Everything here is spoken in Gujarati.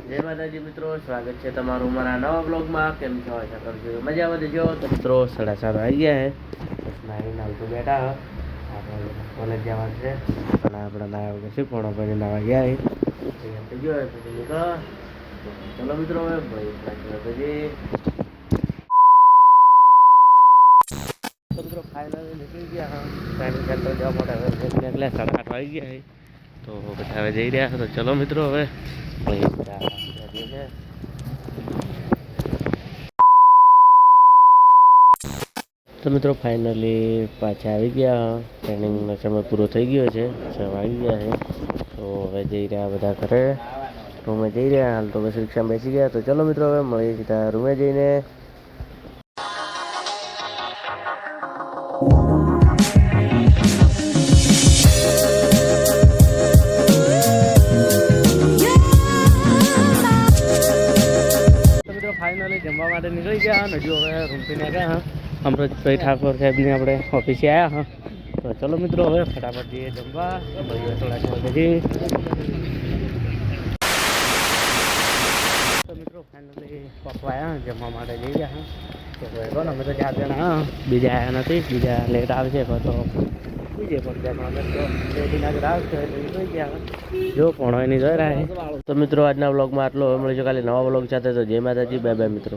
જય માતાજી મિત્રો, સ્વાગત છે તમારું મારા નવા બ્લોગમાં. કેમ છો? આશા કરું છું મજામાં જજો. તો મિત્રો 7:30 આવી ગયા છે. નાઈને હાલ તો બેઠા આપણે કોલેજ જવાનું છે, પણ આપણે નાયા વગર શું પણ પછી નાવા ગયા થઈ ગયો પછી નીકળો. ચલો મિત્રો, હવે ભાઈ પછી તો મિત્રો ફાઇનલી નીકળી ગયા. ટ્રેનિંગ સેન્ટર જવા માટે હવે એટલે 8:30 વાગી ગયા છે. તો બધા હવે જઈ રહ્યા છે. તો ચલો મિત્રો, હવે તો મિત્રો ફાઇનલી પાછા આવી ગયા. ટ્રેનિંગનો સમય પૂરો થઈ ગયો છે, 6 વાગી ગયા છે. તો હવે જઈ રહ્યા બધા ઘરે, રૂમે જઈ રહ્યા. હાલ તો બસ રિક્ષામાં બેસી ગયા. તો ચલો મિત્રો, હવે મળીએ સીધા રૂમે જઈને. ફાઇનલી જમવા માટે નીકળી ગયા. હજુ હવે રૂમથી નીકળ્યા હા. અમૃતભાઈ ઠાકોર સાહેબની આપણે ઓફિસે આવ્યા હા. તો ચલો મિત્રો, હવે ફટાફટ જઈએ જમવા. થોડા પછી તો મિત્રો ફાઇનલી પપ્પા આવ્યા જમવા માટે જઈ ગયા હા. તો કોણ અમે તો 4 જણા હા, બીજા આવ્યા નથી. બીજા લેટ આવશે તો બીજે પણ અમે તો રેડીના જ આવશે એટલે નીકળી ગયા. જો પણ એની જોઈ રહ્યા. તો મિત્રો આજના વ્લોગમાં આટલો. હવે મળીશું કાલે નવા વ્લોગ સાથે. તો જય માતાજી, બાય બાય મિત્રો.